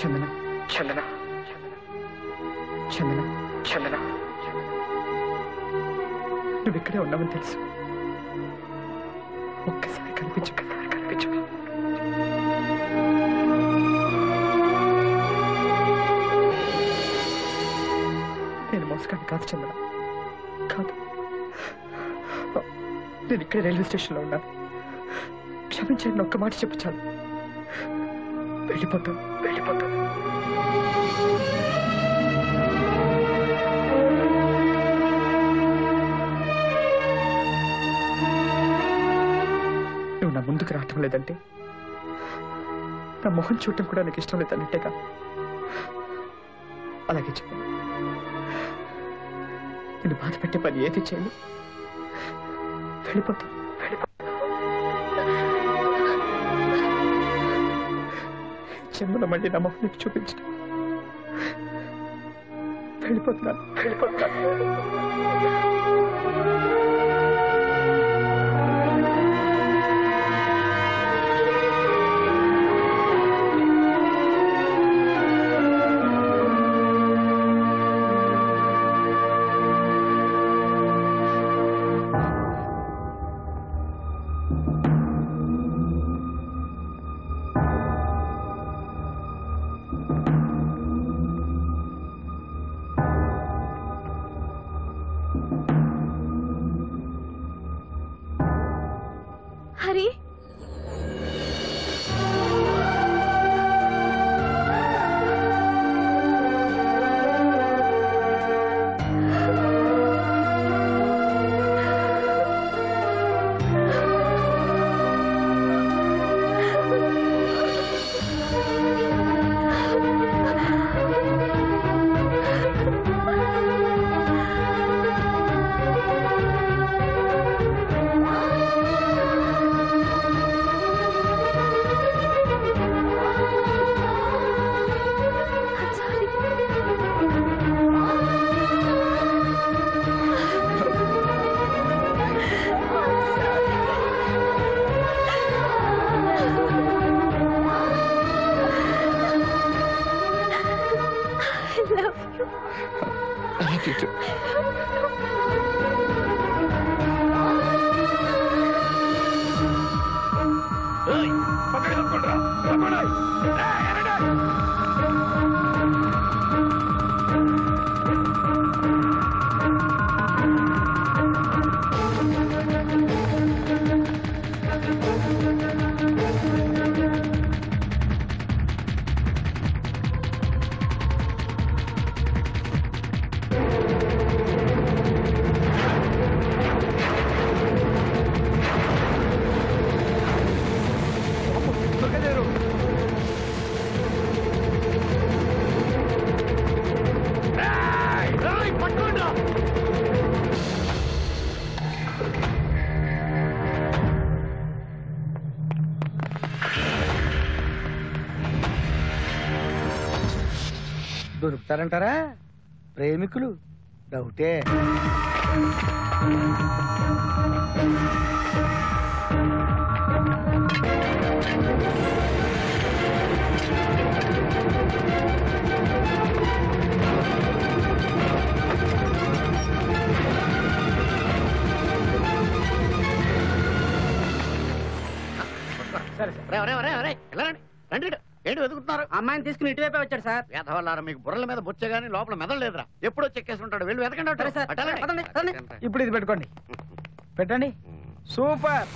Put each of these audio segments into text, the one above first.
చందన చందన చందన చందన నువ్వు ఇక్కడే ఉన్నావని తెలుసు. ఒక్కసారి కనిపించు, ఒక్కసారి కనిపించు. నేను మోసగాన్ని కాదు చందన, కాదు. నేను ఇక్కడే రైల్వే స్టేషన్లో ఉన్నాను. క్షమించండి, ఒక్క మాట చెప్పు చాలు. వెళ్ళిపోతాను, వెళ్ళిపోతాను. నువ్వు నా ముందుకు రావటం లేదంటే నా మొహం చూడటం కూడా నీకు ఇష్టం లేదన్నట్టేగా. అలాగే చెప్పు. నేను బాధ పెట్టే పని ఏది చేయండి. వెళ్ళిపోతాను, జన్మలో మళ్ళీ నా మొహం నీకు చూపించడం. వెళ్ళిపోతున్నాను, వెళ్ళిపోతున్నాను. హరి, దొరుకుతారంటారా ప్రేమికులు? డౌటే. ఏంటి వెతుకుతున్నారు? అమ్మాయిని తీసుకుని ఇటువైపే వచ్చాడు సార్. వేధవల్లారా, మీకు బుర్రల మీద బొచ్చే గానీ లోపల మెదలేదురా. ఎప్పుడో చెక్కేసి ఉంటాడు. వెళ్ళి వెతకండి. ఇప్పుడు ఇది పెట్టుకోండి. పెట్టండి. సూపర్.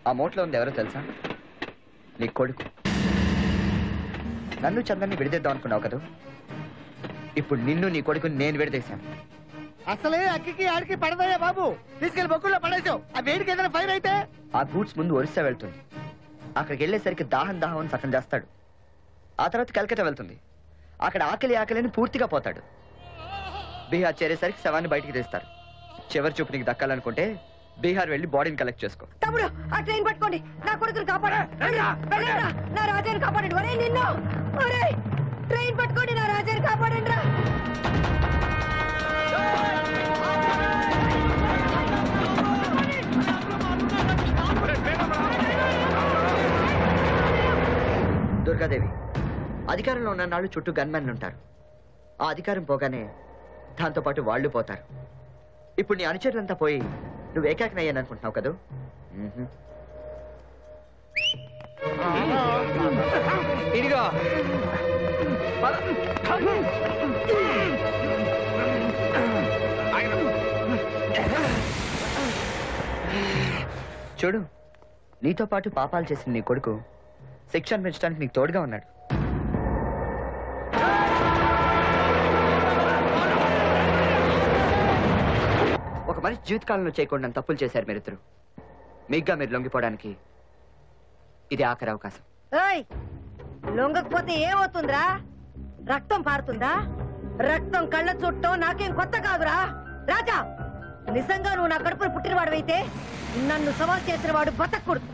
ఆ మూటలో ఉంది ఎవరో తెలుసా? నీ కొడుకు. నన్ను చంద్రని విడిదేద్దాం అనుకున్నావు కదా, ఇప్పుడు నిన్ను నీ కొడుకుని నేను విడదీశాను. అసలే అక్కికి ఆడికి పడదయ్యా బాబు, తీసుకెళ్లి బొక్కుల్లో పడేసావు. ఆ వేడికి ఏదైనా ఫైర్ అయితే ఆ గూడ్స్ ముందు ఒరిస్సా వెళ్తుంది. అక్కడికి వెళ్ళేసరికి దాహం దాహం అని సగం చేస్తాడు. ఆ తర్వాత కలకత్తా వెళ్తుంది. అక్కడ ఆకలిని పూర్తిగా పోతాడు. బీహార్ చేరేసరికి శవాన్ని బయటికి తీస్తారు. చివరి చూపు నీకు దక్కాలనుకుంటే బీహార్ వెళ్ళి బాడీని కలెక్ట్ చేసుకో. తమ్ముడు ఆ ట్రైన్ పట్టుకోండి, నా కొడుకుని కాపాడండి. నా రాజాని కాపాడండి. ఒరే నిన్ను, ఒరే ట్రైన్ పట్టుకోండి, నా రాజాని కాపాడండి రా. దుర్గాదేవి, అధికారంలో ఉన్న నాళ్ళు చుట్టూ గన్మెన్లు ఉంటారు. ఆ అధికారం పోగానే దాంతో పాటు వాళ్ళు పోతారు. ఇప్పుడు నీ అనుచరులంతా పోయి నువ్వు ఏకాకినయ్యాను అనుకుంటున్నావు కదా. ఇదిగో చూడు, నీతో పాటు పాపాలు చేసిన నీ కొడుకు శిక్ష అనిపించడానికి నీకు తోడుగా ఉన్నాడు. ఒక మనిషి జీవితకాలంలో చేయకుండా తప్పులు చేశారు మీరిద్దరు. మీగ్గా మీరు లొంగిపోవడానికి ఇది ఆఖరి అవకాశం. ఏయ్, లొంగకపోతే ఏమవుతుందిరా? రక్తం పారుతుందా? రక్తం కళ్ళ చుట్టం నాకేం కొత్త కాదురా. రాజా, నిజంగా నువ్వు నా కడుపును పుట్టినవాడవైతే నన్ను సవాల్ చేసిన వాడు బతకూడదు.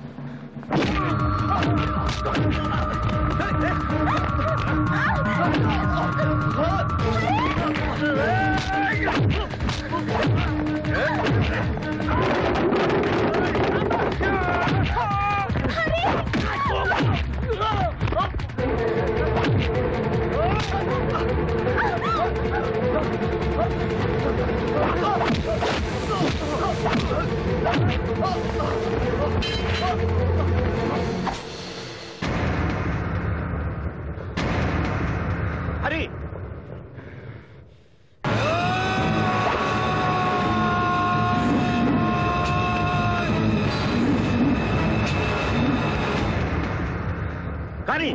హరి, కానీ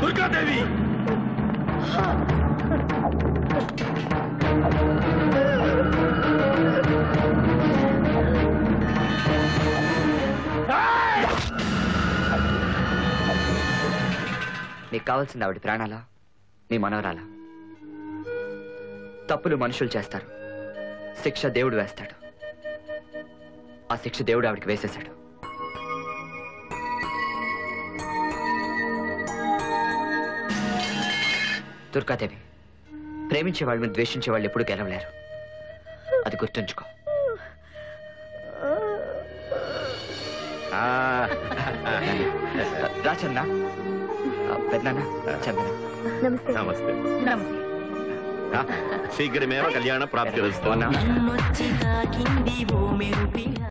దుర్గాదేవి, నీకు కావాల్సింది ఆవిడ ప్రాణాలా, నీ మనవరాలా? తప్పులు మనుషులు చేస్తారు, శిక్ష దేవుడు వేస్తాడు. ఆ శిక్ష దేవుడు ఆవిడికి వేసేశాడు. దుర్గాదేవి, ప్రేమించే వాళ్ళ మీద ద్వేషించే వాళ్ళు ఎప్పుడు గెలవలేరు. అది గుర్తుంచుకో. రాచన్న, పెద్దనాన్న, చందన. నమస్తే. నమస్తే. శీఘ్రమేవ కళ్యాణ ప్రాప్తిరస్తు. అవునా?